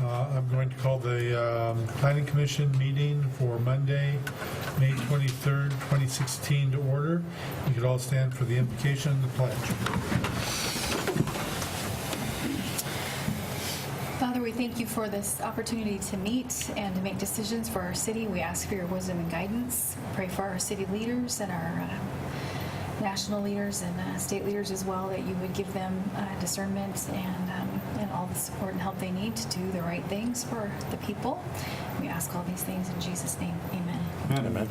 I'm going to call the Planning Commission meeting for Monday, May 23rd, 2016 to order. You could all stand for the invocation and the pledge. Father, we thank you for this opportunity to meet and to make decisions for our city. We ask for your wisdom and guidance. Pray for our city leaders and our national leaders and state leaders as well, that you would give them discernment and all the support and help they need to do the right things for the people. We ask all these things in Jesus' name. Amen. Amen.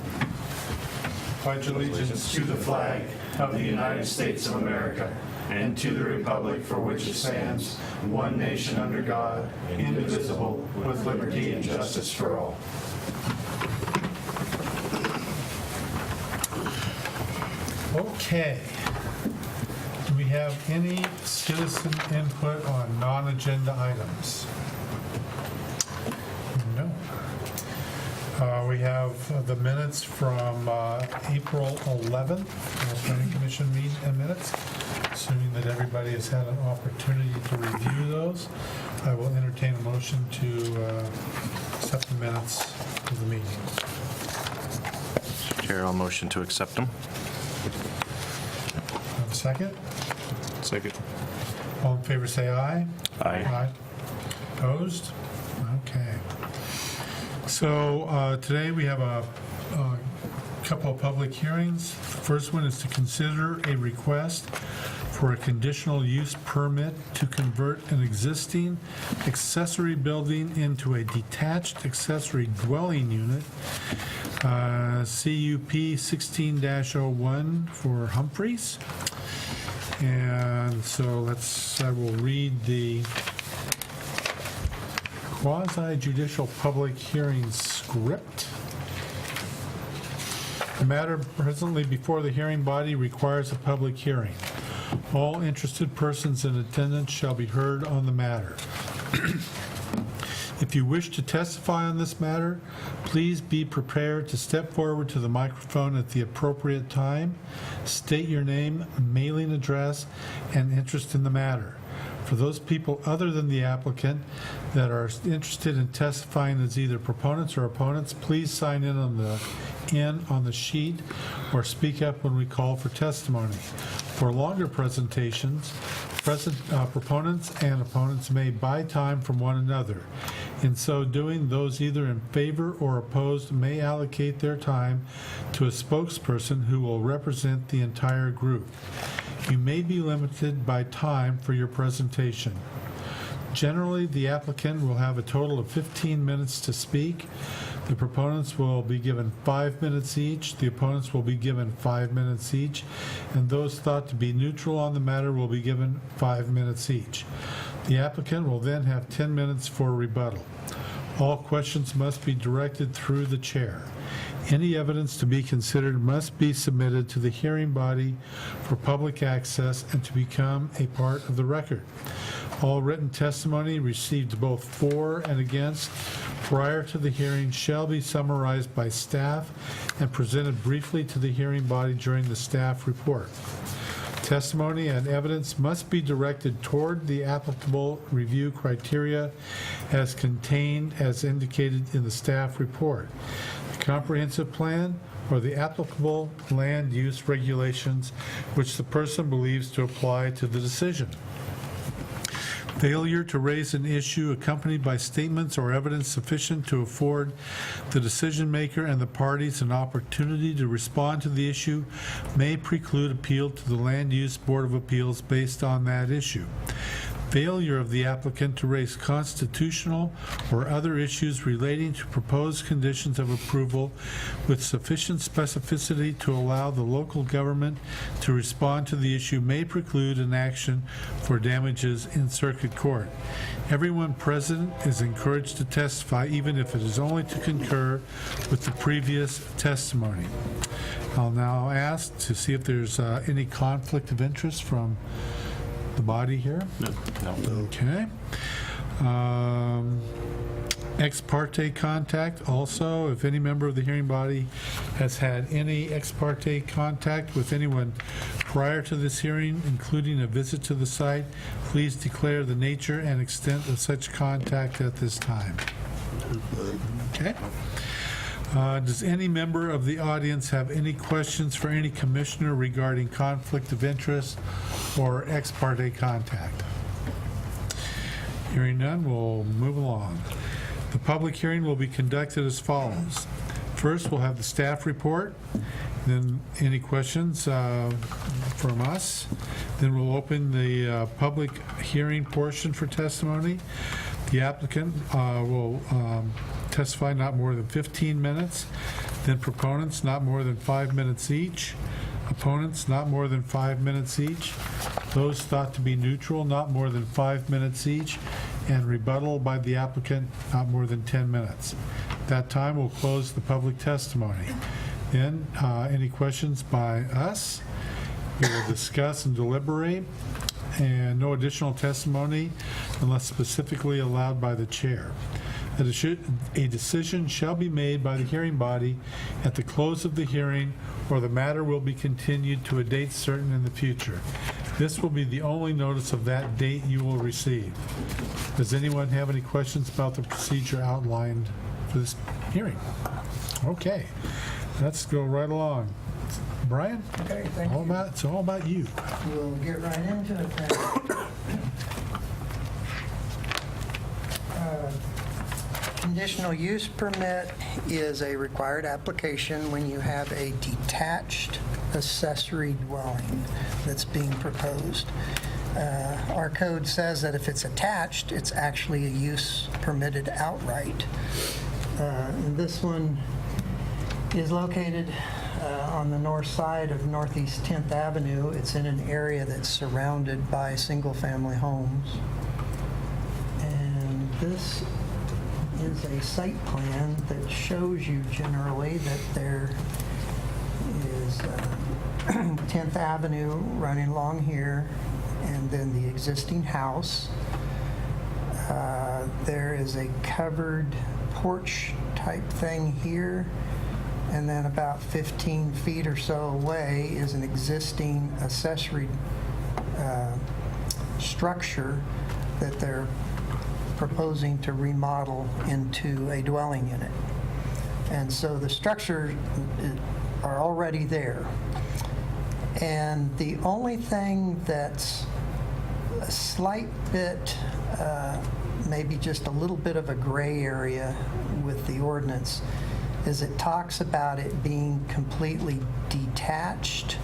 Pledge allegiance To the flag of the United States of America and to the republic for which it stands, one nation under God, indivisible, with liberty and justice for all. Okay. Do we have any citizen input on non-agenda items? No. We have the minutes from April 11th, our Planning Commission minutes. Assuming that everybody has had an opportunity to review those, I will entertain a motion to accept the minutes of the meeting. Chair, I'll motion to accept them. Have a second? Second. All in favor say aye. Aye. Opposed? Okay. So today we have a couple of public hearings. The first one is to consider a request for a conditional use permit to convert an existing accessory building into a detached accessory dwelling unit, CUP 16-01 for Humphreys. And so I will read the quasi-judicial public hearing script. The matter presently before the hearing body requires a public hearing. All interested persons in attendance shall be heard on the matter. If you wish to testify on this matter, please be prepared to step forward to the microphone at the appropriate time. State your name, mailing address, and interest in the matter. For those people other than the applicant that are interested in testifying as either proponents or opponents, please sign in on the sheet or speak up when we call for testimony. For longer presentations, proponents and opponents may buy time from one another. In so doing, those either in favor or opposed may allocate their time to a spokesperson who will represent the entire group. You may be limited by time for your presentation. Generally, the applicant will have a total of 15 minutes to speak. The proponents will be given 5 minutes each. The opponents will be given 5 minutes each. And those thought to be neutral on the matter will be given 5 minutes each. The applicant will then have 10 minutes for rebuttal. All questions must be directed through the chair. Any evidence to be considered must be submitted to the hearing body for public access and to become a part of the record. All written testimony received both for and against prior to the hearing shall be summarized by staff and presented briefly to the hearing body during the staff report. Testimony and evidence must be directed toward the applicable review criteria as indicated in the staff report. The comprehensive plan or the applicable land use regulations which the person believes to apply to the decision. Failure to raise an issue accompanied by statements or evidence sufficient to afford the decision maker and the parties an opportunity to respond to the issue may preclude appeal to the Land Use Board of Appeals based on that issue. Failure of the applicant to raise constitutional or other issues relating to proposed conditions of approval with sufficient specificity to allow the local government to respond to the issue may preclude an action for damages in circuit court. Everyone present is encouraged to testify, even if it is only to concur with the previous testimony. I'll now ask to see if there's any conflict of interest from the body here? No. Okay. Ex parte contact also, if any member of the hearing body has had any ex parte contact with anyone Prior to this hearing, including a visit to the site, please declare the nature and extent of such contact at this time. Okay. Does any member of the audience have any questions for any commissioner regarding conflict of interest or ex parte contact? Hearing none, we'll move along. The public hearing will be conducted as follows. First, we'll have the staff report, then any questions from us. Then we'll open the public hearing portion for testimony. The applicant will testify not more than 15 minutes. Then proponents, not more than 5 minutes each. Opponents, not more than 5 minutes each. Those thought to be neutral, not more than 5 minutes each. And rebuttal by the applicant, not more than 10 minutes. That time, we'll close the public testimony. Then, any questions by us? We will discuss and deliberate, and no additional testimony unless specifically allowed by the chair. A decision shall be made by the hearing body at the close of the hearing, or the matter will be continued to a date certain in the future. This will be the only notice of that date you will receive. Does anyone have any questions about the procedure outlined for this hearing? Okay, let's go right along. Brian? Okay, thank you. It's all about you. We'll get right into it then. Conditional use permit is a required application when you have a detached accessory dwelling that's being proposed. Our code says that if it's attached, it's actually a use permitted outright. And this one is located on the north side of Northeast 10th Avenue. It's in an area that's surrounded by single-family homes. And this is a site plan that shows you generally that there is 10th Avenue running along here, and then the existing house. There is a covered porch type thing here, and then about 15 feet or so away is an existing accessory structure that they're proposing to remodel into a dwelling unit. And so the structures are already there. And the only thing that's a slight bit, maybe just a little bit of a gray area with the ordinance, is it talks about it being completely detached.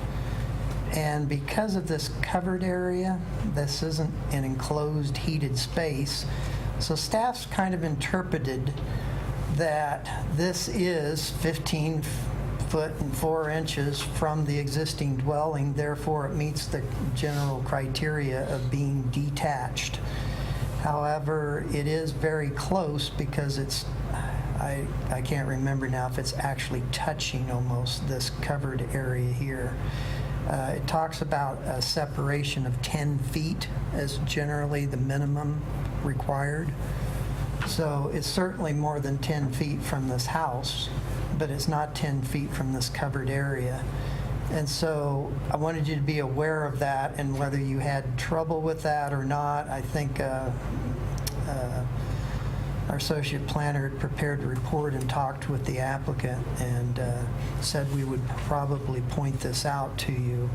And because of this covered area, this isn't an enclosed heated space. So staff's kind of interpreted that this is 15 foot and 4 inches from the existing dwelling, therefore it meets the general criteria of being detached. However, it is very close because it's, I can't remember now if it's actually touching almost this covered area here. It talks about a separation of 10 feet as generally the minimum required. So it's certainly more than 10 feet from this house, but it's not 10 feet from this covered area. And so I wanted you to be aware of that, and whether you had trouble with that or not. I think our associate planner had prepared a report and talked with the applicant and said we would probably point this out to you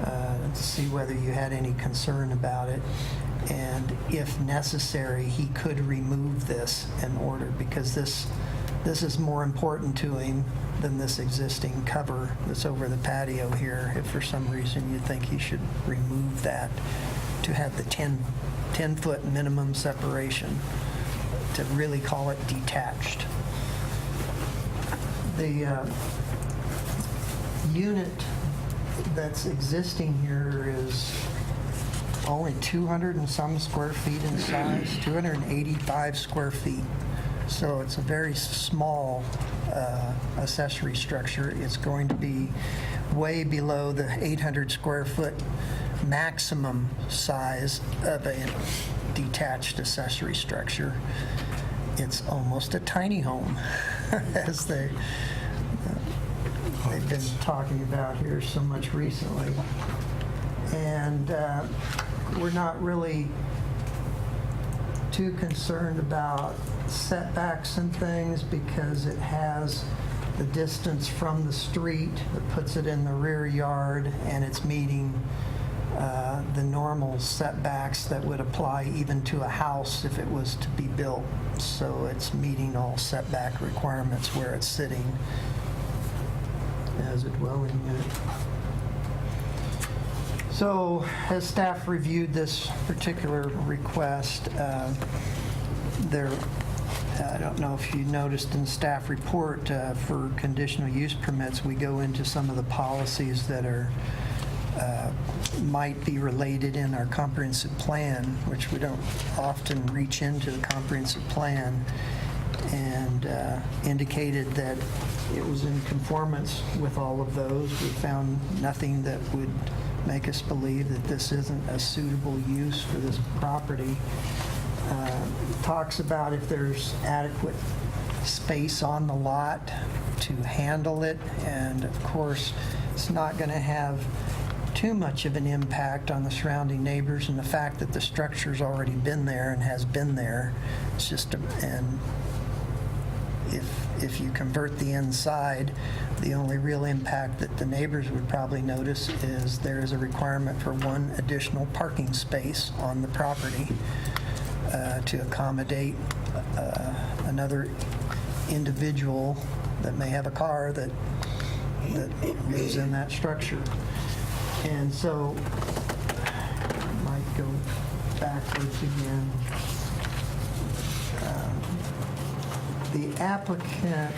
to see whether you had any concern about it. And if necessary, he could remove this in order, because this is more important to him than this existing cover that's over the patio here. If for some reason you think he should remove that to have the 10-foot minimum separation, to really call it detached. The unit that's existing here is only 200 and some square feet in size, 285 square feet. So it's a very small accessory structure. It's going to be way below the 800 square foot maximum size of a detached accessory structure. It's almost a tiny home, as they've been talking about here so much recently. And we're not really too concerned about setbacks and things because it has the distance from the street that puts it in the rear yard, and it's meeting the normal setbacks that would apply even to a house if it was to be built. So it's meeting all setback requirements where it's sitting as a dwelling unit. So as staff reviewed this particular request, I don't know if you noticed in the staff report for conditional use permits, we go into some of the policies that are might be related in our comprehensive plan, which we don't often reach into the comprehensive plan, and indicated that it was in conformance with all of those. We found nothing that would make us believe that this isn't a suitable use for this property. Talks about if there's adequate space on the lot to handle it, and of course it's not going to have too much of an impact on the surrounding neighbors, and the fact that the structure's already been there and has been there. It's just and if you convert the inside, the only real impact that the neighbors would probably notice is there is a requirement for one additional parking space on the property to accommodate another individual that may have a car that lives in that structure. And so, might go backwards again. The applicant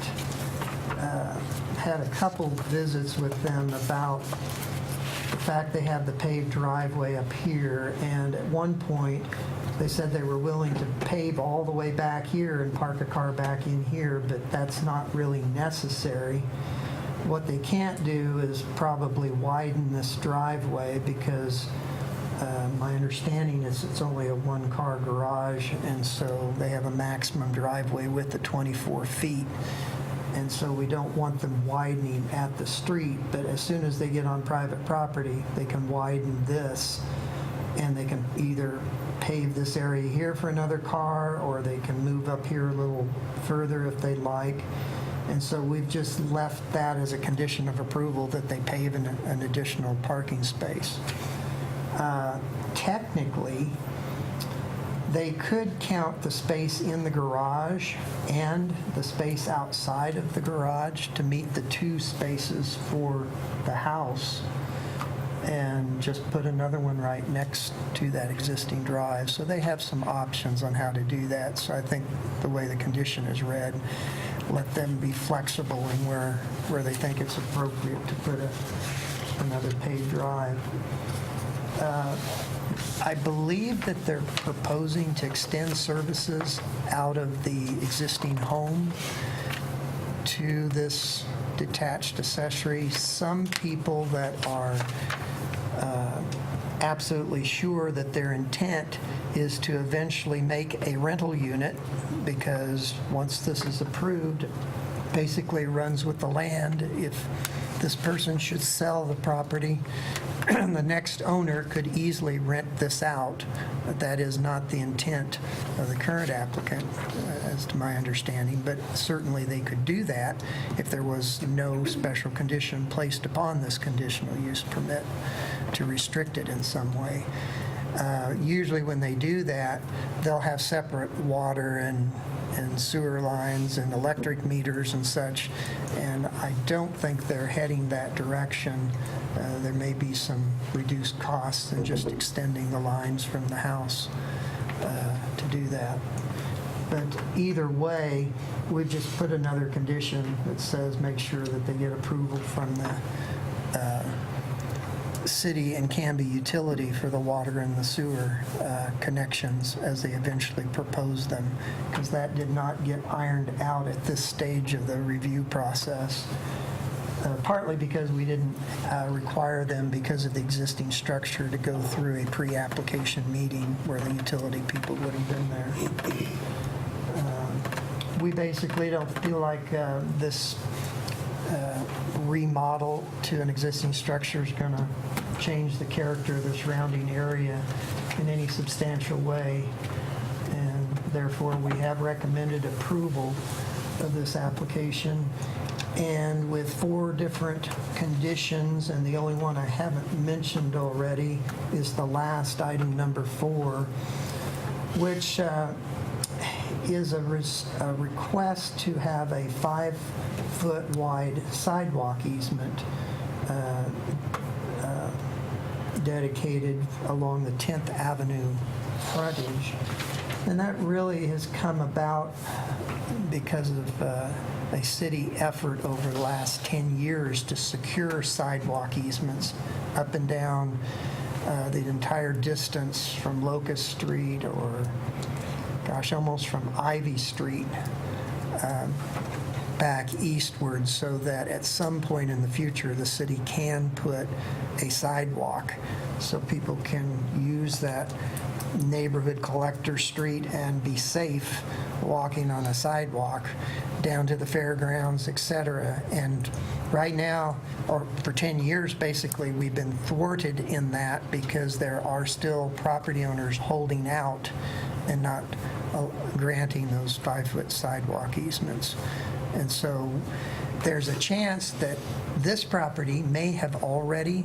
had a couple visits with them about the fact they have the paved driveway up here, and at one point they said they were willing to pave all the way back here and park a car back in here, but that's not really necessary. What they can't do is probably widen this driveway because my understanding is it's only a one-car garage, and so they have a maximum driveway width of 24 feet. And so we don't want them widening at the street, but as soon as they get on private property, they can widen this, and they can either pave this area here for another car, or they can move up here a little further if they like. And so we've just left that as a condition of approval, that they pave an additional parking space. Technically, they could count the space in the garage and the space outside of the garage to meet the 2 spaces for the house, and just put another one right next to that existing drive. So they have some options on how to do that. So I think the way the condition is read, let them be flexible in where they think it's appropriate to put another paved drive. I believe that they're proposing to extend services out of the existing home to this detached accessory. Some people that are absolutely sure that their intent is to eventually make a rental unit, because once this is approved, it basically runs with the land. If this person should sell the property, the next owner could easily rent this out. But that is not the intent of the current applicant, as to my understanding. But certainly they could do that if there was no special condition placed upon this conditional use permit to restrict it in some way. Usually when they do that, they'll have separate water and sewer lines and electric meters and such, and I don't think they're heading that direction. There may be some reduced costs in just extending the lines from the house to do that. But either way, we've just put another condition that says make sure that they get approval from the city and Canby utility for the water and the sewer connections as they eventually propose them, because that did not get ironed out at this stage of the review process. Partly because we didn't require them, because of the existing structure, to go through a pre-application meeting where the utility people would have been there. We basically don't feel like this remodel to an existing structure is going to change the character of the surrounding area in any substantial way. And therefore, we have recommended approval of this application. And with 4 different conditions, and the only one I haven't mentioned already is the last item, number 4, which is a request to have a 5-foot wide sidewalk easement dedicated along the 10th Avenue frontage. And that really has come about because of a city effort over the last 10 years to secure sidewalk easements up and down the entire distance from Locust Street, or gosh, almost from Ivy Street back eastward, so that at some point in the future the city can put a sidewalk so people can use that neighborhood collector street and be safe walking on a sidewalk down to the fairgrounds, etc. And right now, or for 10 years basically, we've been thwarted in that because there are still property owners holding out and not granting those 5-foot sidewalk easements. And so there's a chance that this property may have already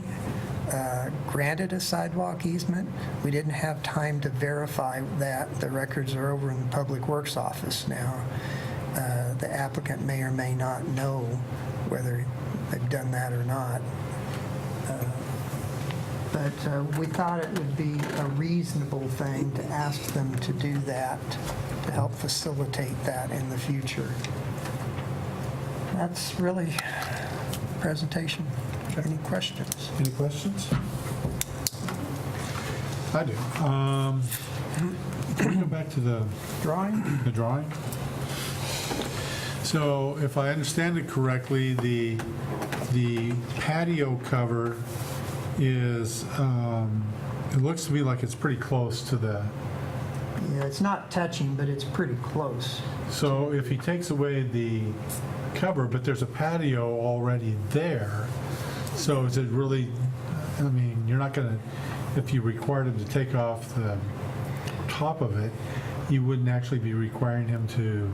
granted a sidewalk easement. We didn't have time to verify that. The records are over in the Public Works office now. The applicant may or may not know whether they've done that or not. But we thought it would be a reasonable thing to ask them to do that, to help facilitate that in the future. That's really the presentation. Any questions? Any questions? I do. Can we go back to the Drawing? drawing? So if I understand it correctly, the patio cover is, it looks to me like it's pretty close to the, Yeah, it's not touching, but it's pretty close. so if he takes away the cover, but there's a patio already there, so is it really, I mean, you're not gonna, if you required him to take off the top of it, you wouldn't actually be requiring him to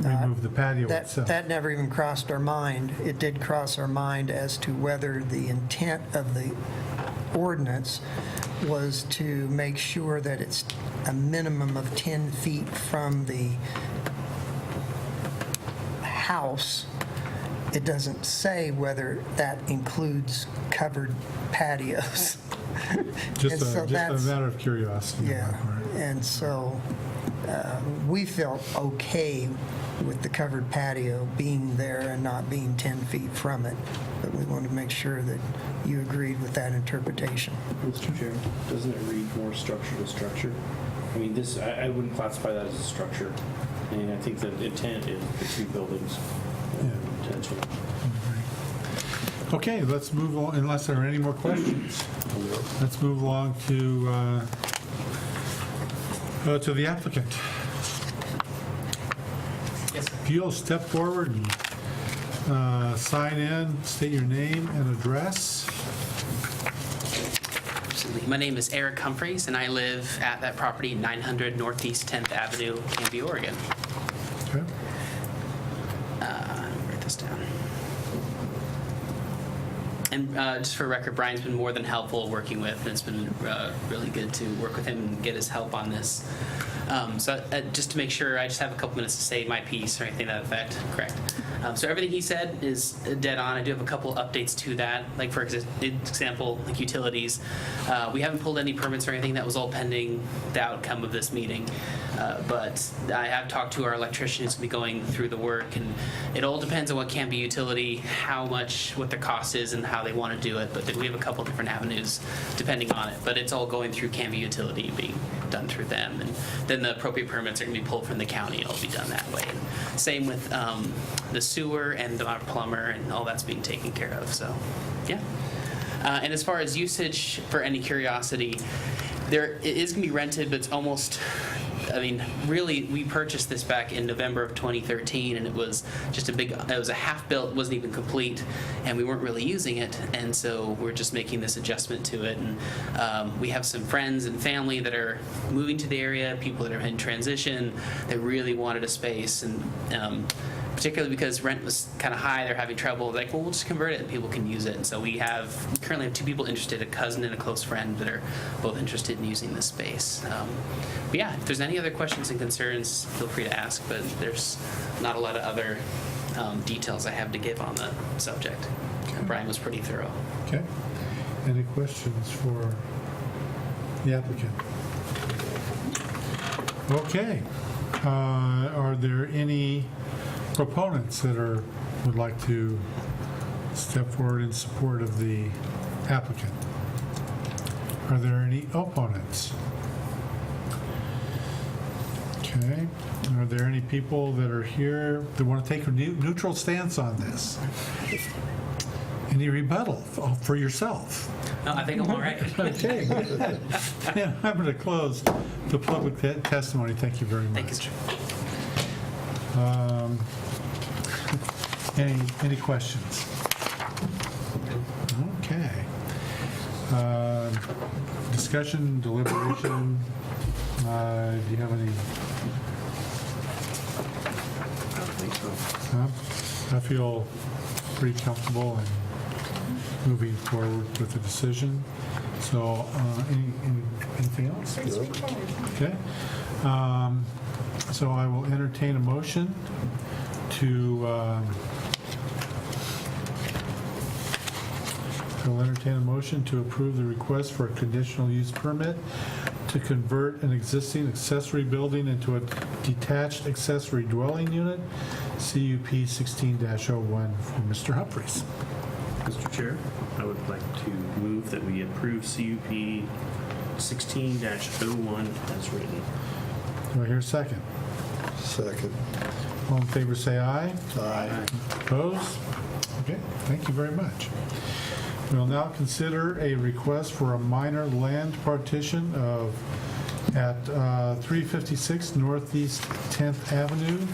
remove the patio itself. That never even crossed our mind. It did cross our mind as to whether the intent of the ordinance was to make sure that it's a minimum of 10 feet from the house. It doesn't say whether that includes covered patios. Just And so a that's- matter of curiosity. on Yeah, my part. and so we felt okay with the covered patio being there and not being 10 feet from it, but we wanted to make sure that you agreed with that interpretation. Mr. Chair, doesn't it read more structure to structure? I mean, this, I wouldn't classify that as a structure. I mean, I think the intent is the 2 buildings potentially. Okay, let's move on, unless there are any more questions. Let's move along to the applicant. Yes, If you'll step forward and sign in, state your name and address. absolutely. My name is Eric Humphreys, and I live at that property, 900 Northeast 10th Avenue, Canby, Oregon. Okay. Write this down. And just for record, Brian's been more than helpful working with, and it's been really good to work with him and get his help on this. So just to make sure, I just have a couple minutes to say my piece or anything to that effect. Correct. So everything he said is dead on. I do have a couple updates to that. Like for example, like utilities. We haven't pulled any permits or anything. That was all pending the outcome of this meeting. But I have talked to our electrician who's going to be going through the work, and it all depends on what Canby Utility, how much, what the cost is, and how they want to do it. But we have a couple different avenues depending on it. But it's all going through Canby Utility, being done through them, and then the appropriate permits are going to be pulled from the county. It'll be done that way. And same with the sewer and the plumber, and all that's being taken care of. So, yeah. And as far as usage, for any curiosity, it is going to be rented, but it's almost, I mean, really, we purchased this back in November of 2013, and it was just it was a half-built, wasn't even complete, and we weren't really using it, and so we're just making this adjustment to it. And we have some friends and family that are moving to the area, people that are in transition, that really wanted a space, and particularly because rent was kind of high, they're having trouble. Like, well, we'll just convert it and people can use it. And so we currently have 2 people interested, a cousin and a close friend, that are both interested in using this space. But yeah, if there's any other questions and concerns, feel free to ask. But there's not a lot of other details I have to give on the subject. Brian was pretty thorough. Okay. Any questions for the applicant? Okay. Are there any proponents that would like to step forward in support of the applicant? Are there any opponents? Okay. Are there any people that are here that want to take a neutral stance on this? Any rebuttal for yourself? No, I think I'm all right. Okay. Yeah, I'm going to close the public testimony. Thank you very much. Thank you. Any questions? Okay. Discussion, deliberation. Do you have any? I don't think so. I feel pretty comfortable in moving forward with the decision. So, anything else? Okay. So I will entertain a motion to approve the request for a conditional use permit to convert an existing accessory building into a detached accessory dwelling unit, CUP 16-01 for Mr. Humphreys. Mr. Chair, I would like to move that we approve CUP 16-01 as written. Do I hear a second? Second. All in favor, say aye. Aye. Opposed? Okay, thank you very much. We will now consider a request for a minor land partition at 356 Northeast 10th Avenue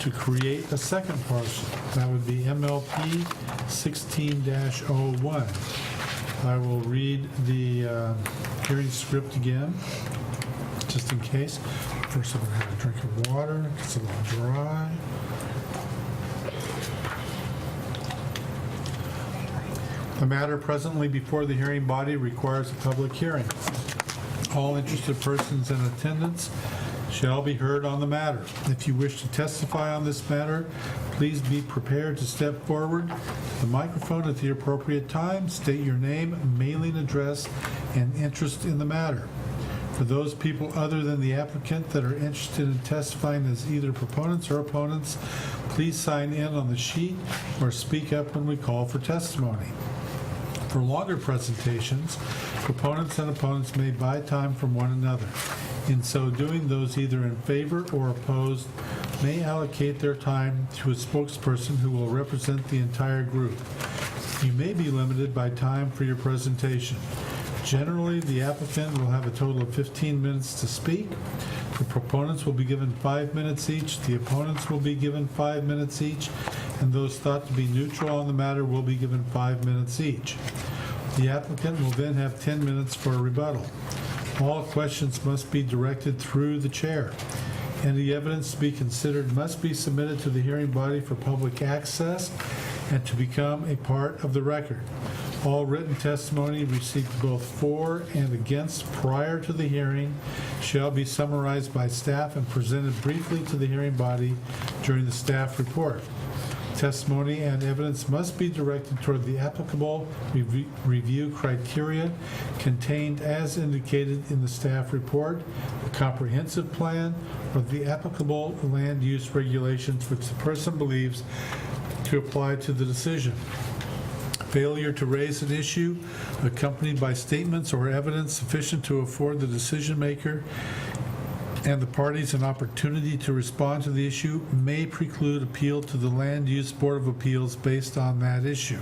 to create a second parcel. That would be MLP 16-01. I will read the hearing script again, just in case. First, I'm going to have a drink of water. It's a little dry. The matter presently before the hearing body requires a public hearing. All interested persons in attendance shall be heard on the matter. If you wish to testify on this matter, please be prepared to step forward to the microphone at the appropriate time. State your name, mailing address, and interest in the matter. For those people other than the applicant that are interested in testifying as either proponents or opponents, please sign in on the sheet or speak up when we call for testimony. For longer presentations, proponents and opponents may buy time from one another. In so doing, those either in favor or opposed may allocate their time to a spokesperson who will represent the entire group. You may be limited by time for your presentation. Generally, the applicant will have a total of 15 minutes to speak. The proponents will be given 5 minutes each, the opponents will be given 5 minutes each, and those thought to be neutral on the matter will be given 5 minutes each. The applicant will then have 10 minutes for a rebuttal. All questions must be directed through the chair. Any evidence to be considered must be submitted to the hearing body for public access and to become a part of the record. All written testimony received both for and against prior to the hearing shall be summarized by staff and presented briefly to the hearing body during the staff report. Testimony and evidence must be directed toward the applicable review criteria contained as indicated in the staff report, the comprehensive plan, or the applicable land use regulations which the person believes to apply to the decision. Failure to raise an issue accompanied by statements or evidence sufficient to afford the decision maker and the parties an opportunity to respond to the issue may preclude appeal to the Land Use Board of Appeals based on that issue.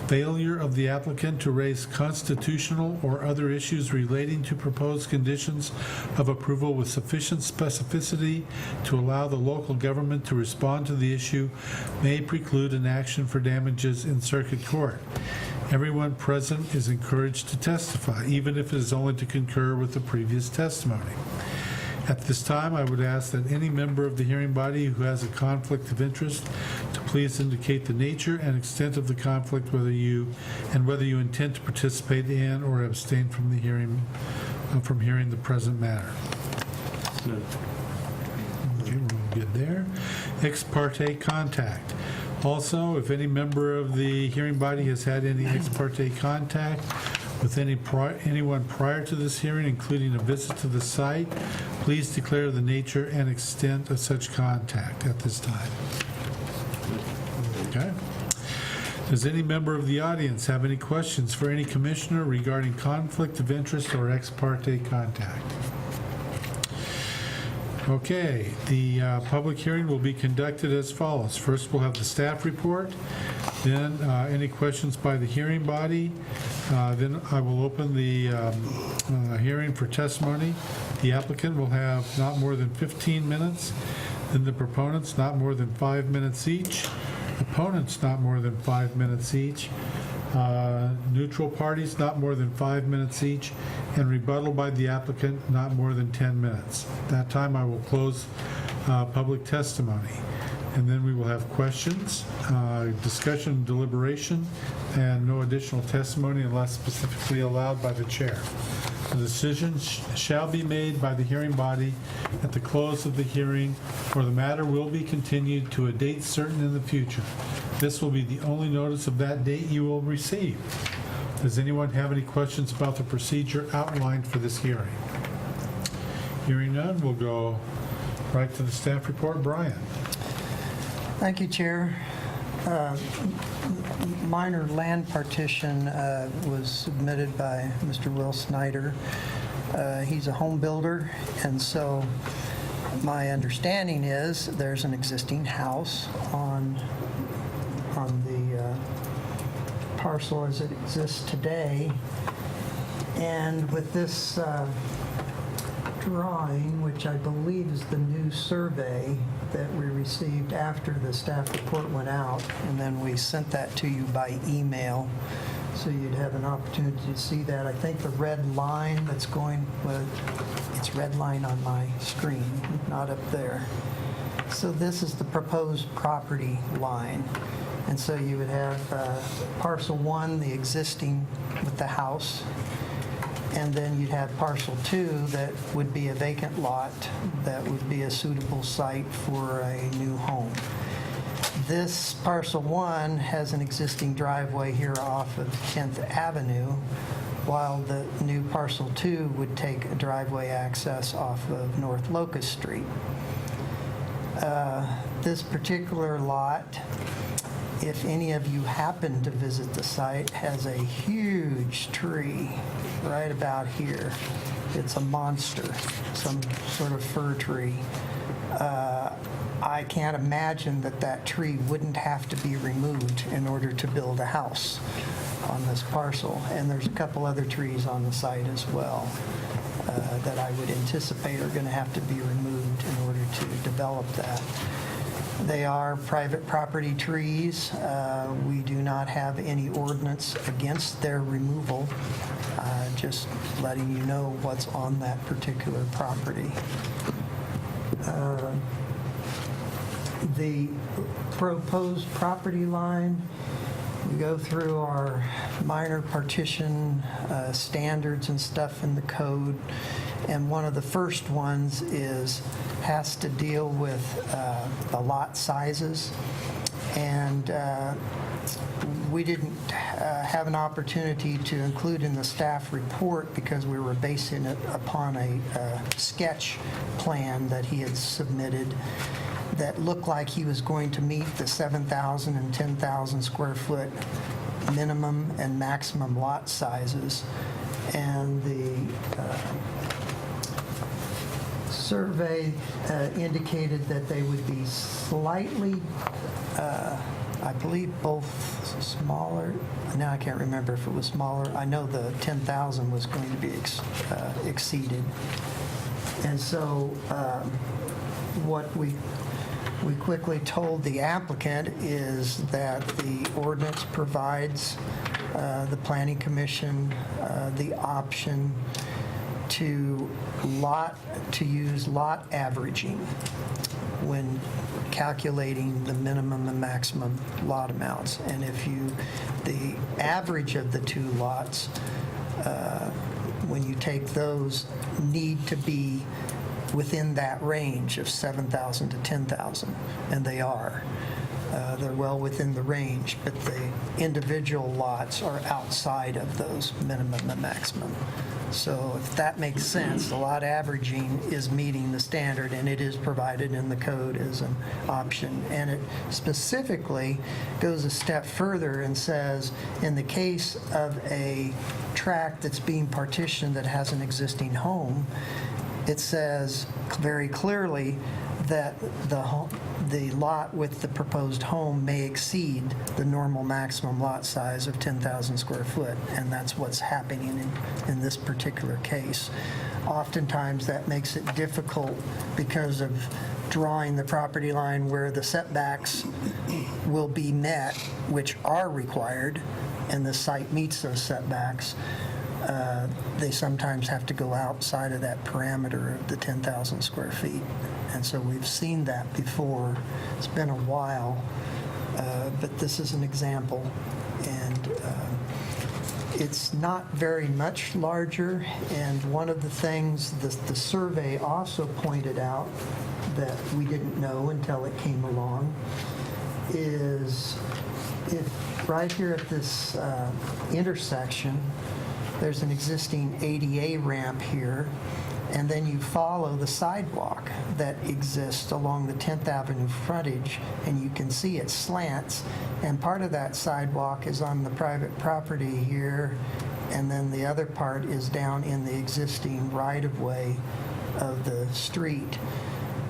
failure of the applicant to raise constitutional or other issues relating to proposed conditions of approval with sufficient specificity to allow the local government to respond to the issue may preclude an action for damages in circuit court. Everyone present is encouraged to testify, even if it is only to concur with the previous testimony. At this time, I would ask that any member of the hearing body who has a conflict of interest to please indicate the nature and extent of the conflict, whether you intend to participate in or abstain from the hearing, from hearing the present matter. No. Okay, we're good there. Ex parte contact. Also, if any member of the hearing body has had any ex parte contact with anyone prior to this hearing, including a visit to the site, please declare the nature and extent of such contact at this time. Okay. Does any member of the audience have any questions for any commissioner regarding conflict of interest or ex parte contact? Okay, the public hearing will be conducted as follows. First, we'll have the staff report, then any questions by the hearing body. Then I will open the hearing for testimony. The applicant will have not more than 15 minutes, then the proponents not more than 5 minutes each, opponents not more than 5 minutes each, neutral parties not more than 5 minutes each, and rebuttal by the applicant not more than 10 minutes. At that time, I will close public testimony. And then we will have questions, discussion, deliberation, and no additional testimony unless specifically allowed by the chair. The decision shall be made by the hearing body at the close of the hearing, or the matter will be continued to a date certain in the future. This will be the only notice of that date you will receive. Does anyone have any questions about the procedure outlined for this hearing? Hearing none, we'll go right to the staff report. Brian. Thank you, Chair. Minor land partition was submitted by Mr. Will Snyder. He's a home builder, and so my understanding is there's an existing house on the parcel as it exists today. And with this drawing, which I believe is the new survey that we received after the staff report went out, and then we sent that to you by email, so you'd have an opportunity to see that. I think the red line that's going with, it's red line on my screen, not up there. So this is the proposed property line. And so you would have parcel 1, the existing with the house, and then you'd have parcel 2 that would be a vacant lot that would be a suitable site for a new home. This parcel 1 has an existing driveway here off of 10th Avenue, while the new parcel 2 would take a driveway access off of North Locust Street. This particular lot, if any of you happen to visit the site, has a huge tree right about here. It's a monster, some sort of fir tree. I can't imagine that that tree wouldn't have to be removed in order to build a house on this parcel. And there's a couple other trees on the site as well that I would anticipate are going to have to be removed in order to develop that. They are private property trees. We do not have any ordinance against their removal, just letting you know what's on that particular property. The proposed property line, we go through our minor partition standards and stuff in the code, and one of the first ones has to deal with the lot sizes, and we didn't have an opportunity to include in the staff report because we were basing it upon a sketch plan that he had submitted that looked like he was going to meet the 7,000 and 10,000 square foot minimum and maximum lot sizes. And the survey indicated that they would be slightly, I believe both smaller, now I can't remember if it was smaller. I know the 10,000 was going to be exceeded. And so what we quickly told the applicant is that the ordinance provides the Planning Commission the option to use lot averaging when calculating the minimum and maximum lot amounts. And if the average of the two lots, when you take those, need to be within that range of 7,000 to 10,000, and they are. They're well within the range, but the individual lots are outside of those minimum and maximum. So if that makes sense, the lot averaging is meeting the standard, and it is provided in the code as an option. And it specifically goes a step further and says, in the case of a tract that's being partitioned that has an existing home, it says very clearly that the lot with the proposed home may exceed the normal maximum lot size of 10,000 square foot, and that's what's happening in this particular case. Oftentimes, that makes it difficult because of drawing the property line where the setbacks will be met, which are required, and the site meets those setbacks. They sometimes have to go outside of that parameter of the 10,000 square feet. And so we've seen that before. It's been a while, but this is an example. And it's not very much larger. And one of the things the survey also pointed out that we didn't know until it came along is if right here at this intersection, there's an existing ADA ramp here, and then you follow the sidewalk that exists along the 10th Avenue frontage, and you can see it slants, and part of that sidewalk is on the private property here, and then the other part is down in the existing right-of-way of the street.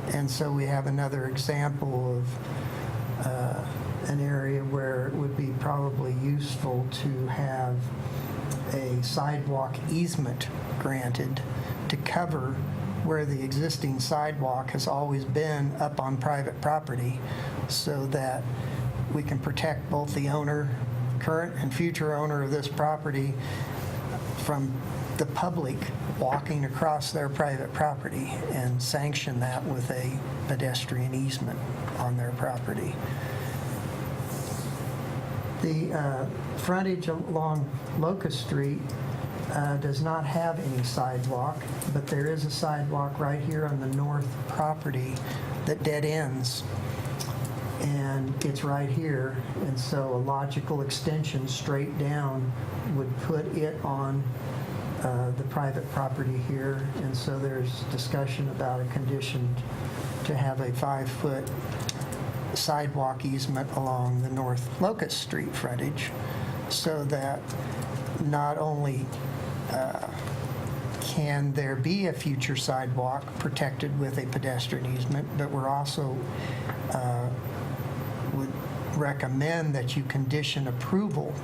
And so we have another example of an area where it would be probably useful to have a sidewalk easement granted to cover where the existing sidewalk has always been up on private property, so that we can protect both the owner, current and future owner of this property, from the public walking across their private property, and sanction that with a pedestrian easement on their property. The frontage along Locust Street does not have any sidewalk, but there is a sidewalk right here on the north property that dead ends. And it's right here, and so a logical extension straight down would put it on the private property here. And so there's discussion about a condition to have a 5-foot sidewalk easement along the North Locust Street frontage, so that not only can there be a future sidewalk protected with a pedestrian easement, but we're also would recommend that you condition approval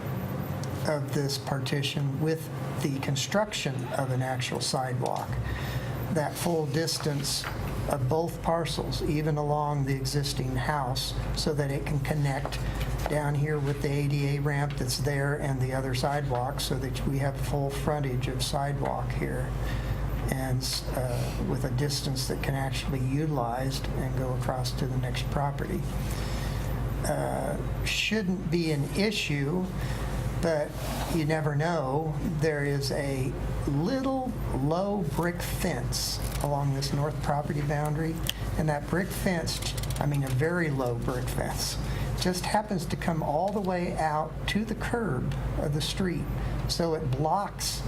of this partition with the construction of an actual sidewalk. That full distance of both parcels, even along the existing house, so that it can connect down here with the ADA ramp that's there and the other sidewalk, so that we have full frontage of sidewalk here, and with a distance that can actually be utilized and go across to the next property. Shouldn't be an issue, but you never know. There is a little low brick fence along this north property boundary, and that brick fence, I mean a very low brick fence, just happens to come all the way out to the curb of the street, so it blocks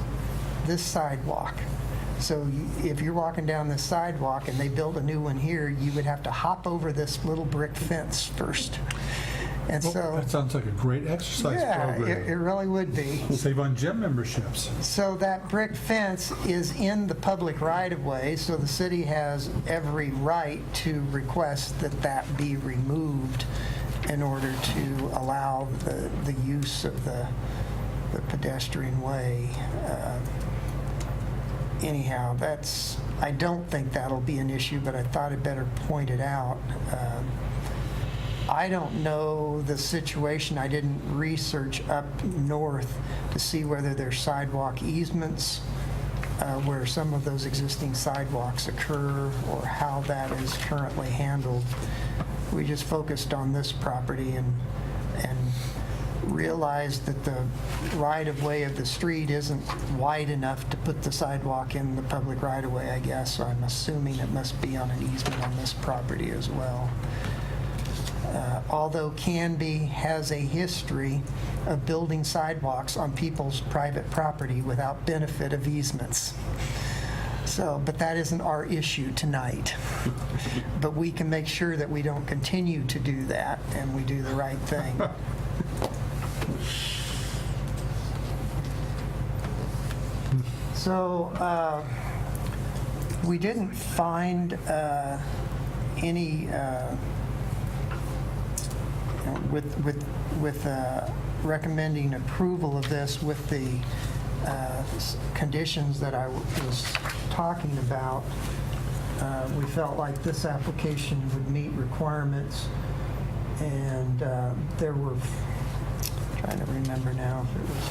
this sidewalk. So if you're walking down this sidewalk and they build a new one here, you would have to hop over this little brick fence first. And Well, so, that sounds like a great exercise yeah, it program. really would be. Save on gym memberships. So that brick fence is in the public right-of-way, so the city has every right to request that that be removed in order to allow the use of the pedestrian way. Anyhow, I don't think that'll be an issue, but I thought I'd better point it out. I don't know the situation. I didn't research up north to see whether there's sidewalk easements where some of those existing sidewalks occur or how that is currently handled. We just focused on this property and realized that the right-of-way of the street isn't wide enough to put the sidewalk in the public right-of-way, I guess. So I'm assuming it must be on an easement on this property as well. Although Canby has a history of building sidewalks on people's private property without benefit of easements. So, but that isn't our issue tonight. But we can make sure that we don't continue to do that and we do the right thing. So we didn't find any with recommending approval of this with the conditions that I was talking about. We felt like this application would meet requirements, and there were, trying to remember now if it was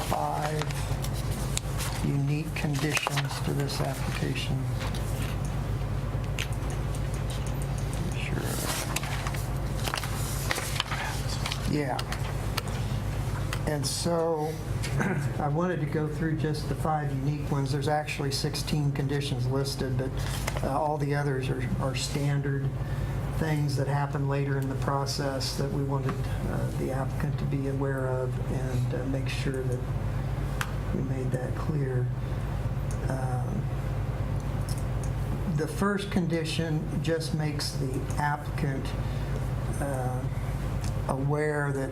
5 unique conditions to this application. Sure. Yeah. And so I wanted to go through just the 5 unique ones. There's actually 16 conditions listed, but all the others are standard things that happen later in the process that we wanted the applicant to be aware of and make sure that we made that clear. The first condition just makes the applicant aware that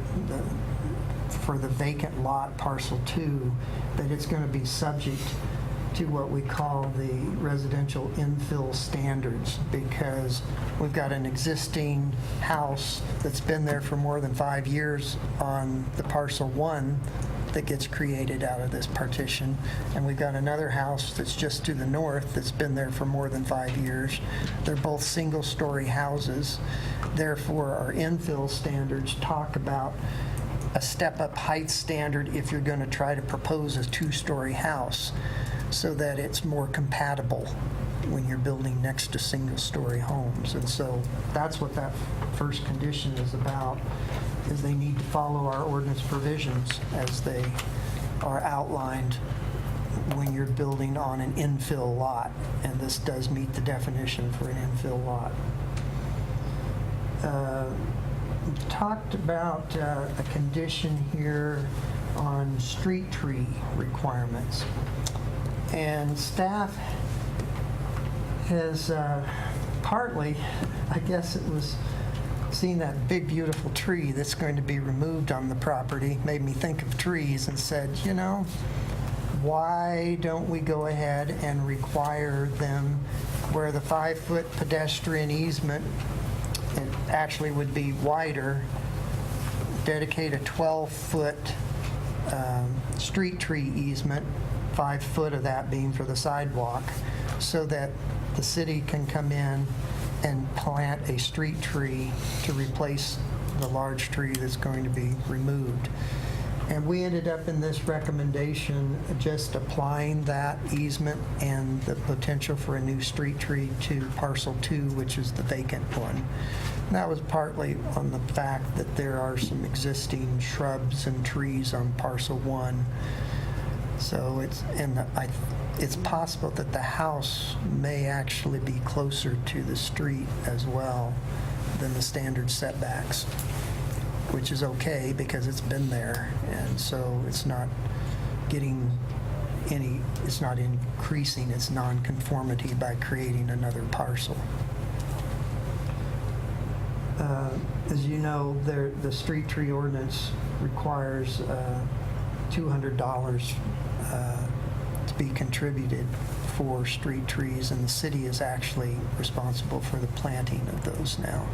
for the vacant lot, parcel 2, that it's going to be subject to what we call the residential infill standards, because we've got an existing house that's been there for more than 5 years on the parcel 1 that gets created out of this partition, and we've got another house that's just to the north that's been there for more than 5 years. They're both single-story houses. Therefore, our infill standards talk about a step-up height standard if you're going to try to propose a 2-story house, so that it's more compatible when you're building next to single-story homes. And so that's what that first condition is about, is they need to follow our ordinance provisions as they are outlined when you're building on an infill lot. And this does meet the definition for an infill lot. Talked about a condition here on street tree requirements. And staff has partly, I guess it was seeing that big beautiful tree that's going to be removed on the property, made me think of trees and said, you know, why don't we go ahead and require them where the 5-foot pedestrian easement, it actually would be wider, dedicate a 12-foot street tree easement, 5 foot of that being for the sidewalk, so that the city can come in and plant a street tree to replace the large tree that's going to be removed. And we ended up in this recommendation just applying that easement and the potential for a new street tree to parcel 2, which is the vacant one. And that was partly on the fact that there are some existing shrubs and trees on parcel 1. So it's possible that the house may actually be closer to the street as well than the standard setbacks, which is okay because it's been there, and so it's not increasing its nonconformity by creating another parcel. As you know, the street tree ordinance requires $200 to be contributed for street trees, and the city is actually responsible for the planting of those now.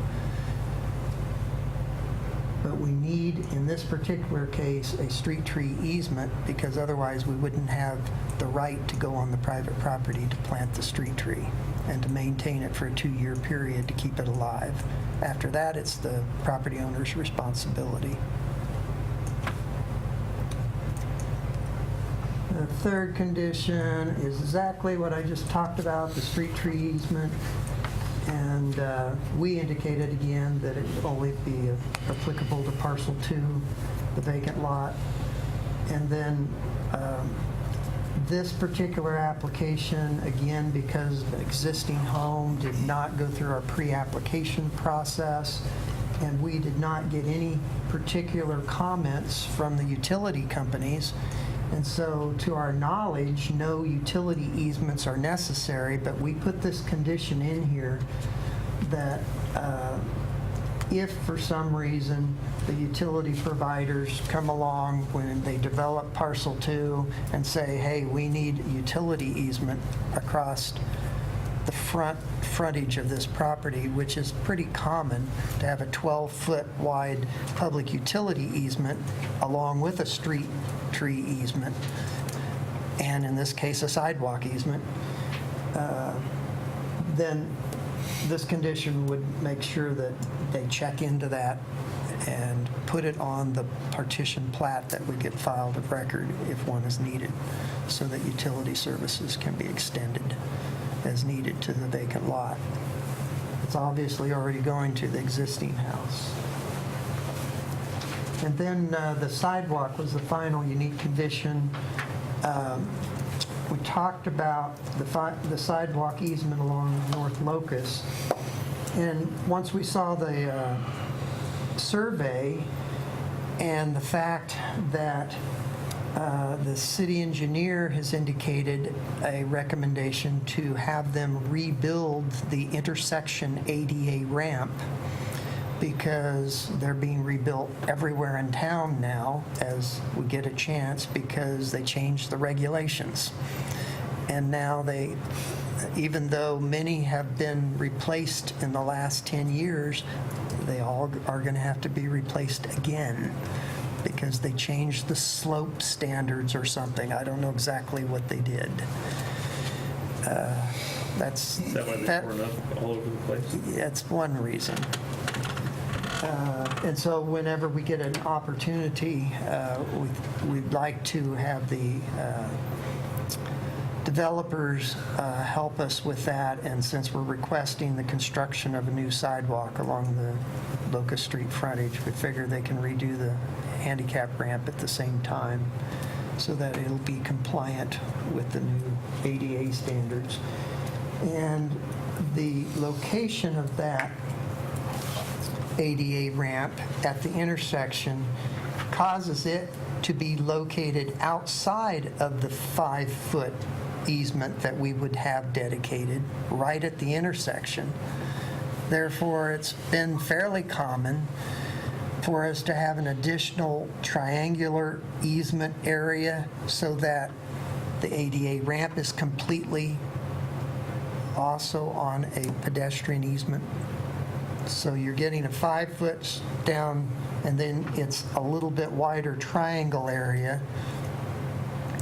but we need, in this particular case, a street tree easement, because otherwise we wouldn't have the right to go on the private property to plant the street tree and to maintain it for a 2-year period to keep it alive. After that, it's the property owner's responsibility. The third condition is exactly what I just talked about, the street tree easement. And we indicated again that it would only be applicable to parcel 2, the vacant lot. And then this particular application, again, because the existing home did not go through our pre-application process, and we did not get any particular comments from the utility companies. And so, to our knowledge, no utility easements are necessary, but we put this condition in here that if for some reason the utility providers come along when they develop parcel 2 and say, hey, we need utility easement across the frontage of this property, which is pretty common to have a 12-foot wide public utility easement along with a street tree easement, and in this case a sidewalk easement, then this condition would make sure that they check into that and put it on the partition plat that would get filed of record if one is needed, so that utility services can be extended as needed to the vacant lot. It's obviously already going to the existing house. And then the sidewalk was the final unique condition. We talked about the sidewalk easement along North Locust. And once we saw the survey and the fact that the city engineer has indicated a recommendation to have them rebuild the intersection ADA ramp, because they're being rebuilt everywhere in town now as we get a chance, because they changed the regulations. And now they, even though many have been replaced in the last 10 years, they all are going to have to be replaced again because they changed the slope standards or something. I don't know exactly what they did. That's Is that why they tore it up all over the place? That's one reason. And so whenever we get an opportunity, we'd like to have the developers help us with that. And since we're requesting the construction of a new sidewalk along the Locust Street frontage, we figure they can redo the handicap ramp at the same time so that it'll be compliant with the new ADA standards. And the location of that ADA ramp at the intersection causes it to be located outside of the 5-foot easement that we would have dedicated right at the intersection. Therefore, it's been fairly common for us to have an additional triangular easement area so that the ADA ramp is completely also on a pedestrian easement. So you're getting a 5-foot down, and then it's a little bit wider triangle area,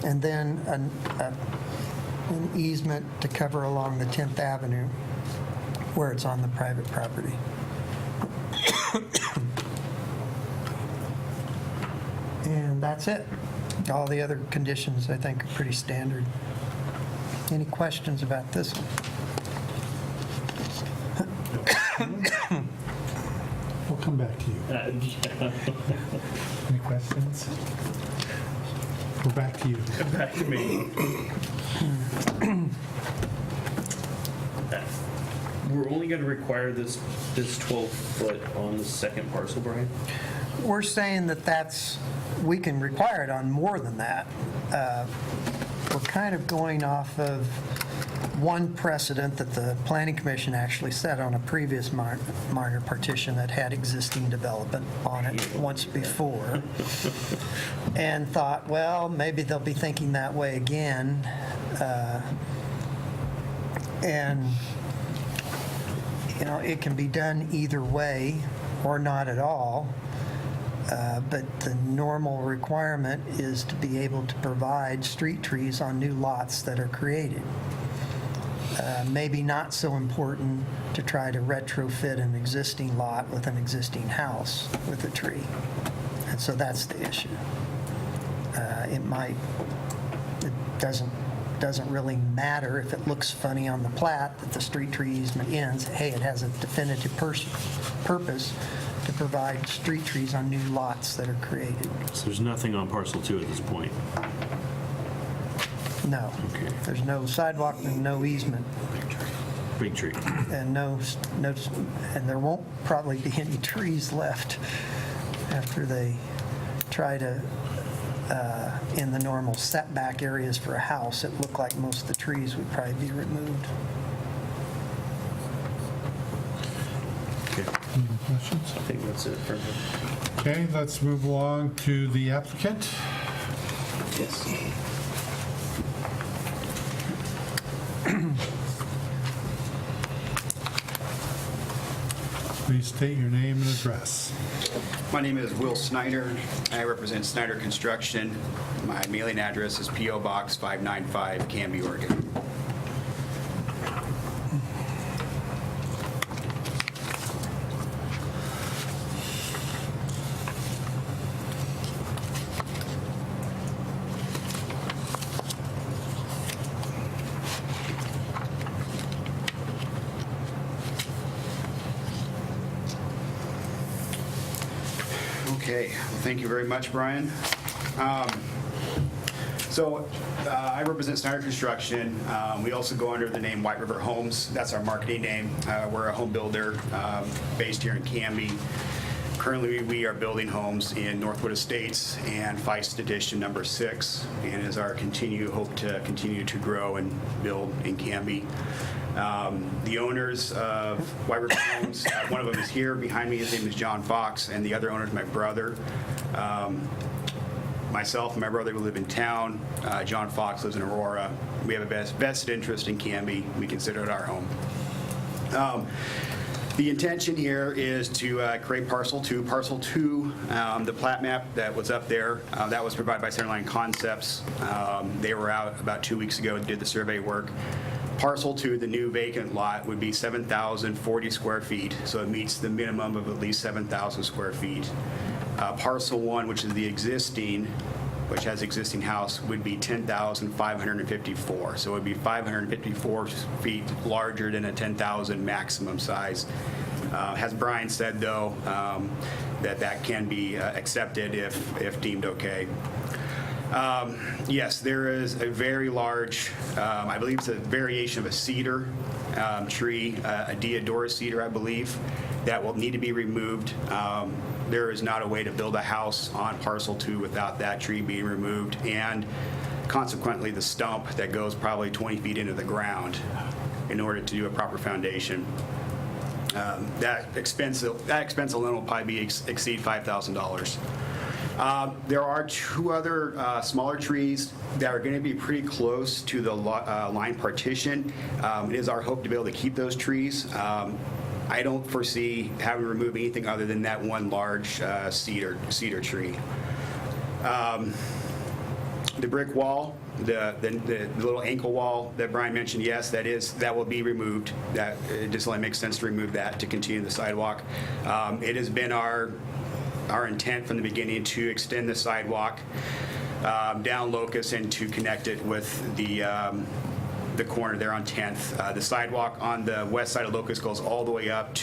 and then an easement to cover along the 10th Avenue where it's on the private property. And that's it. All the other conditions, I think, are pretty standard. Any questions about this one? We'll come back to you. Any questions? We're back to you. Back to me. We're only going to require this 12-foot on the second parcel, Brian? We're saying that we can require it on more than that. We're kind of going off of one precedent that the Planning Commission actually set on a previous minor partition that had existing development on it once before, and thought, well, maybe they'll be thinking that way again. And, you know, it can be done either way or not at all. But the normal requirement is to be able to provide street trees on new lots that are created. Maybe not so important to try to retrofit an existing lot with an existing house with a tree. And so that's the issue. It doesn't really matter if it looks funny on the plat that the street tree easement ends. Hey, it has a definitive purpose to provide street trees on new lots that are created. So there's nothing on parcel 2 at this point? No. Okay. There's no sidewalk and no easement. Big tree. And and there won't probably be any trees left after they try to, in the normal setback areas for a house, it looked like most of the trees would probably be removed. Okay. Any questions? I think that's it for me. Okay, let's move along to the applicant. Yes. Please state your name and address. My name is Will Snyder. I represent Snyder Construction. My mailing address is P.O. Box 595, Canby, Oregon. Okay, well, thank you very much, Brian. I represent Snyder Construction. We also go under the name White River Homes. That's our marketing name. We're a home builder based here in Canby. Currently, we are building homes in Northwood Estates and Feist Edition number 6, and is our hope to continue to grow and build in Canby. The owners of White River Homes, one of them is here behind me. His name is John Fox, and the other owner is my brother. Myself and my brother live in town. John Fox lives in Aurora. We have a vested interest in Canby. We consider it our home. The intention here is to create Parcel 2. Parcel 2, the plat map that was up there, that was provided by Centerline Concepts. They were out about 2 weeks ago and did the survey work. Parcel 2, the new vacant lot, would be 7,040 square feet, so it meets the minimum of at least 7,000 square feet. Parcel 1, which is the existing, which has existing house, would be 10,554. So it would be 554 feet larger than a 10,000 maximum size. As Brian said, though, that can be accepted if deemed okay. Yes, there is a very large, I believe it's a variation of a cedar tree, a Deodorus cedar, I believe, that will need to be removed. There is not a way to build a house on Parcel 2 without that tree being removed, and consequently the stump that goes probably 20 feet into the ground in order to do a proper foundation. That expense alone will probably exceed $5,000. There are 2 other smaller trees that are going to be pretty close to the line partition. It is our hope to be able to keep those trees. I don't foresee having to remove anything other than that one large cedar tree. The brick wall, the little ankle wall that Brian mentioned, yes, that will be removed. That it just only makes sense to remove that to continue the sidewalk. It has been our intent from the beginning to extend the sidewalk down Locust and to connect it with the corner there on 10th. The sidewalk on the west side of Locust goes all the way up,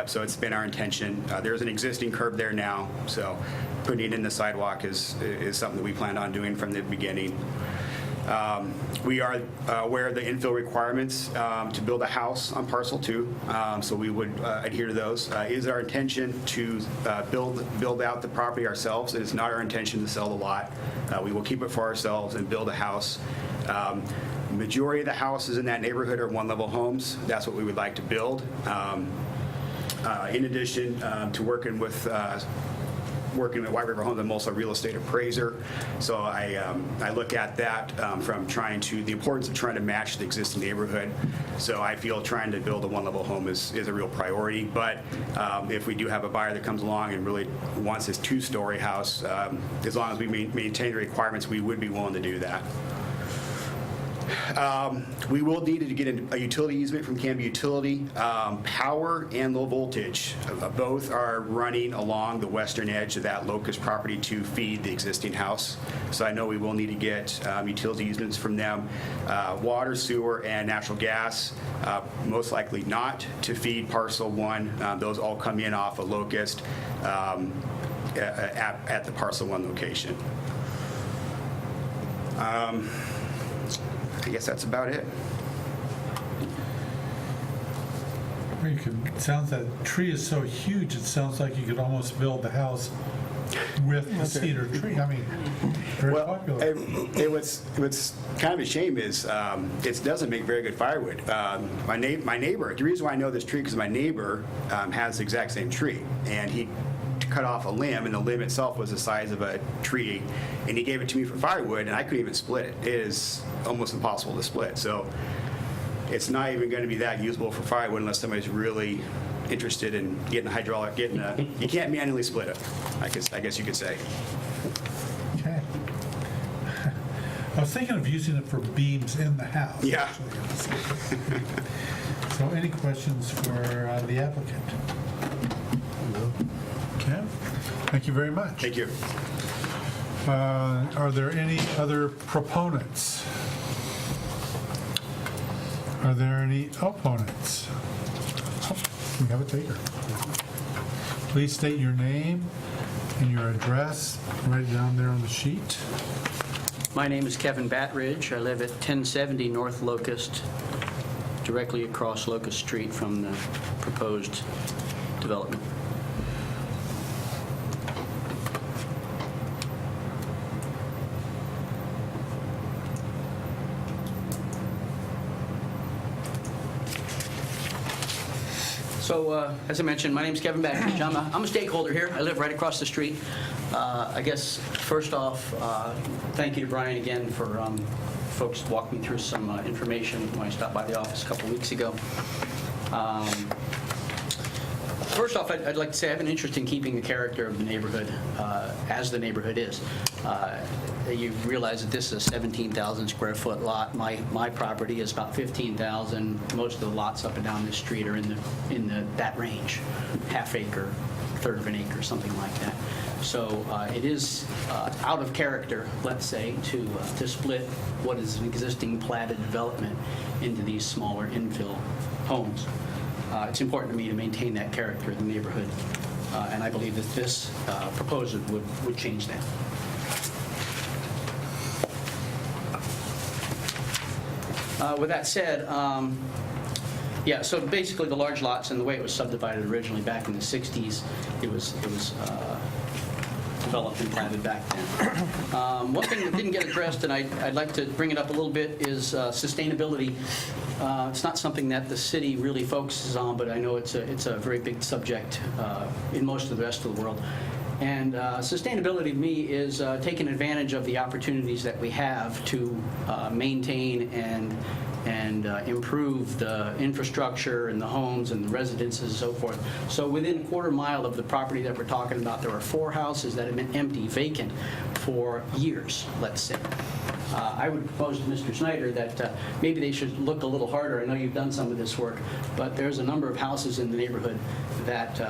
so it's been our intention. There's an existing curb there now, so putting in the sidewalk is something that we planned on doing from the beginning. We are aware of the infill requirements to build a house on Parcel 2, so we would adhere to those. It is our intention to build out the property ourselves. It is not our intention to sell the lot. We will keep it for ourselves and build a house. Majority of the houses in that neighborhood are one-level homes. That's what we would like to build. In addition to working with working at White River Homes. I'm also a real estate appraiser. So I look at that from the importance of trying to match the existing neighborhood. So I feel trying to build a one-level home is a real priority. But if we do have a buyer that comes along and really wants this two-story house, as long as we maintain the requirements, we would be willing to do that. We will need to get a utility easement from Canby Utility. Power and low voltage, both are running along the western edge of that locust property to feed the existing house. So I know we will need to get utility easements from them. Water, sewer, and natural gas, most likely not to feed parcel 1. Those all come in off of locust at the parcel 1 location. I guess that's about it. That tree is so huge, it sounds like you could almost build the house with the cedar tree. I mean, very popular. What's kind of a shame is it doesn't make very good firewood. My neighbor, the reason why I know this tree, because my neighbor has the exact same tree, and he cut off a limb, and the limb itself was the size of a tree, and he gave it to me for firewood, and I couldn't even split it. It is almost impossible to split. So it's not even going to be that usable for firewood unless somebody's really interested in getting you can't manually split it, I guess you could say. Okay. I was thinking of using it for beams in the house. Yeah. Actually. So any questions for the applicant? No. Okay. Thank you very much. Thank you. Are there any other proponents? Are there any opponents? Oh, we have a taker. Please state your name and your address right down there on the sheet. My name is Kevin Batridge. I live at 1070 North Locust, directly across Locust Street from the proposed development. So, as I mentioned, my name is Kevin Batridge. I'm a stakeholder here. I live right across the street. I guess, first off, thank you to Brian again for folks to walk me through some information when I stopped by the office a couple weeks ago. First off, I'd like to say I have an interest in keeping the character of the neighborhood as the neighborhood is. You realize that this is a 17,000 square foot lot. My property is about 15,000. Most of the lots up and down this street are in that range, half acre, third of an acre, something like that. So it is out of character, let's say, to split what is an existing platted development into these smaller infill homes. It's important to me to maintain that character of the neighborhood, and I believe that this proposal would change that. With that said, yeah, so basically the large lots and the way it was subdivided originally back in the 60s, it was developed and platted back then. One thing that didn't get addressed, and I'd like to bring it up a little bit, is sustainability. It's not something that the city really focuses on, but I know it's a very big subject in most of the rest of the world. And sustainability to me is taking advantage of the opportunities that we have to maintain and improve the infrastructure and the homes and the residences and so forth. So within a quarter mile of the property that we're talking about, there are 4 houses that have been empty, vacant for years, let's say. I would propose to Mr. Snyder that maybe they should look a little harder. I know you've done some of this work, but there's a number of houses in the neighborhood that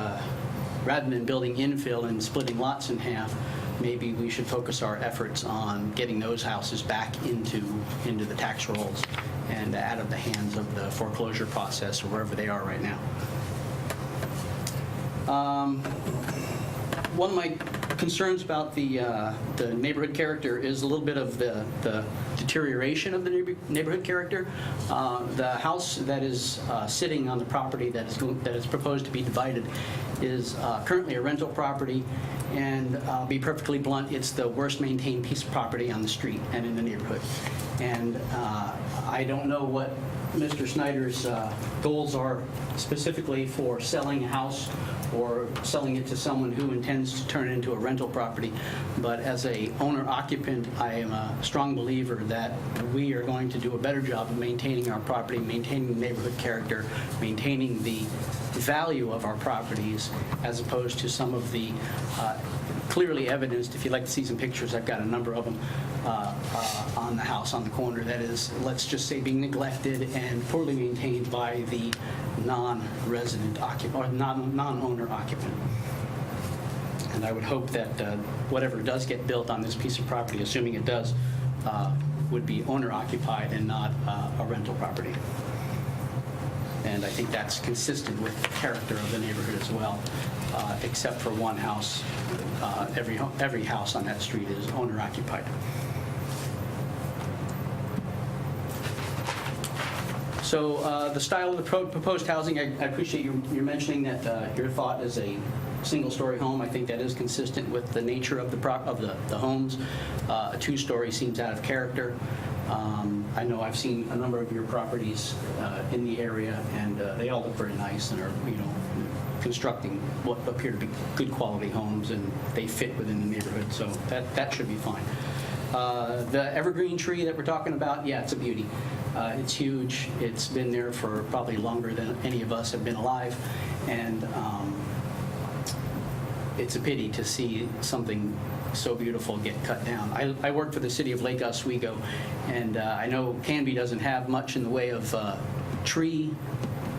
rather than building infill and splitting lots in half, maybe we should focus our efforts on getting those houses back into the tax rolls and out of the hands of the foreclosure process or wherever they are right now. One of my concerns about the neighborhood character is a little bit of the deterioration of the neighborhood character. The house that is sitting on the property that is proposed to be divided is currently a rental property, and I'll be perfectly blunt, it's the worst maintained piece of property on the street and in the neighborhood. And I don't know what Mr. Snyder's goals are specifically for selling a house or selling it to someone who intends to turn it into a rental property. But as a owner-occupant, I am a strong believer that we are going to do a better job of maintaining our property, maintaining the neighborhood character, maintaining the value of our properties, as opposed to some of the clearly evidenced, if you'd like to see some pictures, I've got a number of them on the house on the corner that is, let's just say, being neglected and poorly maintained by the non-resident occupant, or non-owner occupant. And I would hope that whatever does get built on this piece of property, assuming it does, would be owner-occupied and not a rental property. And I think that's consistent with the character of the neighborhood as well, except for one house. Every house on that street is owner-occupied. So the style of the proposed housing, I appreciate you mentioning that your thought is a single-story home. I think that is consistent with the nature of the homes. A two-story seems out of character. I know I've seen a number of your properties in the area, and they all look very nice and are, constructing what appear to be good quality homes, and they fit within the neighborhood, so that should be fine. The evergreen tree that we're talking about, yeah, it's a beauty. It's huge. It's been there for probably longer than any of us have been alive, and it's a pity to see something so beautiful get cut down. I work for the city of Lake Oswego, and I know Canby doesn't have much in the way of tree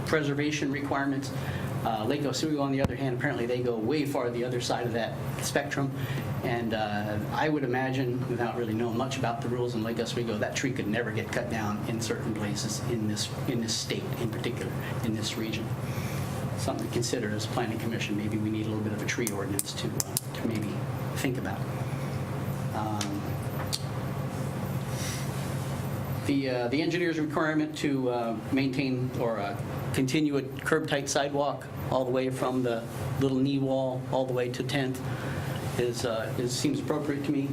preservation requirements. Lake Oswego, on the other hand, apparently they go way far the other side of that spectrum. And I would imagine, without really knowing much about the rules in Lake Oswego, that tree could never get cut down in certain places in this state, in particular, in this region. Something to consider as a planning commission. Maybe we need a little bit of a tree ordinance to maybe think about. The engineer's requirement to maintain or continue a curb-tight sidewalk all the way from the little knee wall all the way to 10th seems appropriate to me.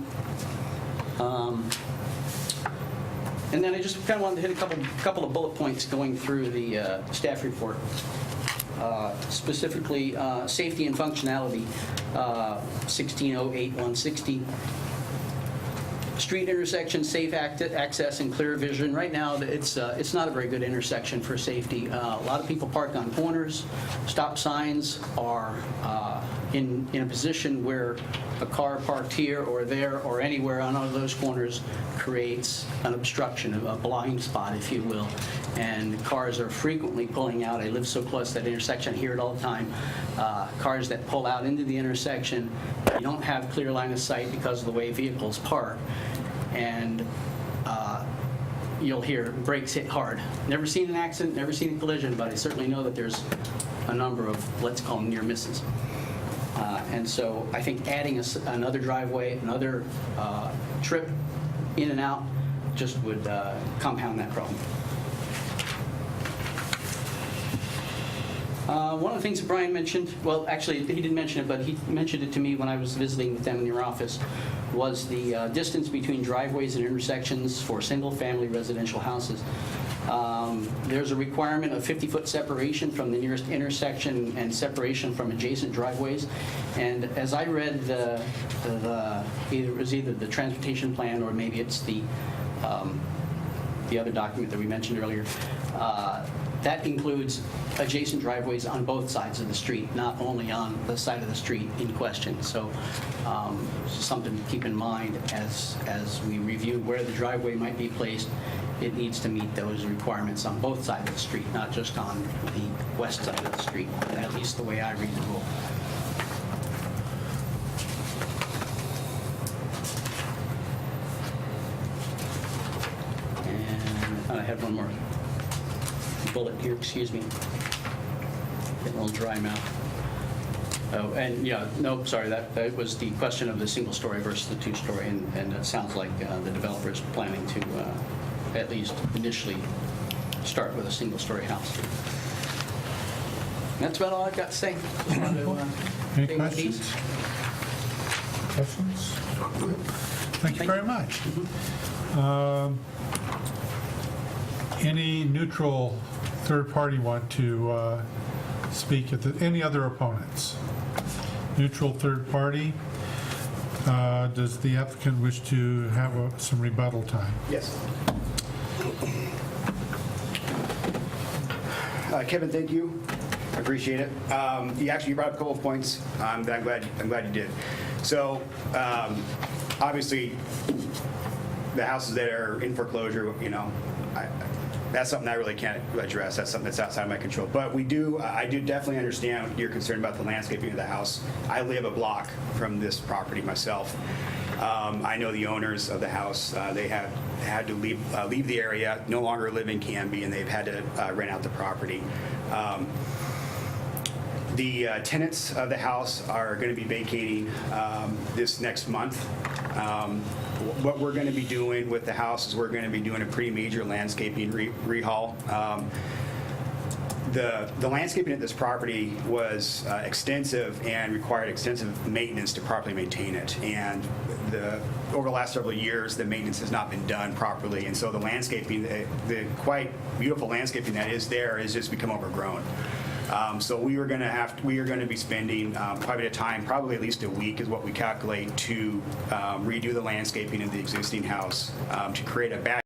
And then I just kind of wanted to hit a couple of bullet points going through the staff report. Specifically, safety and functionality, 1608-160. Street intersection, safe access and clear vision. Right now, it's not a very good intersection for safety. A lot of people park on corners. Stop signs are in a position where a car parked here or there or anywhere on one of those corners creates an obstruction, a blind spot, if you will. And cars are frequently pulling out. I live so close to that intersection, I hear it all the time. Cars that pull out into the intersection, you don't have clear line of sight because of the way vehicles park. And you'll hear brakes hit hard. Never seen an accident, never seen a collision, but I certainly know that there's a number of, let's call them, near misses. And so I think adding another driveway, another trip in and out just would compound that problem. One of the things that Brian mentioned, well, actually, he didn't mention it, but he mentioned it to me when I was visiting with them in your office, was the distance between driveways and intersections for single-family residential houses. There's a requirement of 50-foot separation from the nearest intersection and separation from adjacent driveways. And as I read it was either the transportation plan or maybe it's the other document that we mentioned earlier, that includes adjacent driveways on both sides of the street, not only on the side of the street in question. So something to keep in mind as we review where the driveway might be placed. It needs to meet those requirements on both sides of the street, not just on the west side of the street, at least the way I read the rule. And I have one more bullet here, excuse me. Getting a little dry mouth. Oh, and yeah, no, sorry, that was the question of the single-story versus the two-story, and it sounds like the developer is planning to at least initially start with a single-story house. That's about all I've got to say. Any questions? Questions? Thank you very much. Any neutral third party want to speak at any other opponents? Neutral third party. Does the applicant wish to have some rebuttal time? Yes. Kevin, thank you. I appreciate it. You brought up a couple of points. I'm glad you did. So, obviously, the houses that are in foreclosure, that's something I really can't address. That's something that's outside of my control. But I do definitely understand your concern about the landscaping of the house. I live a block from this property myself. I know the owners of the house. They have had to leave the area, no longer live in Canby, and they've had to rent out the property. The tenants of the house are going to be vacating this next month. What we're going to be doing with the house is we're going to be doing a pretty major landscaping rehaul. The landscaping at this property was extensive and required extensive maintenance to properly maintain it. And over the last several years, the maintenance has not been done properly. And so the landscaping, the quite beautiful landscaping that is there has just become overgrown. So we are going to be spending probably probably at least a week is what we calculate to redo the landscaping of the existing house to create a back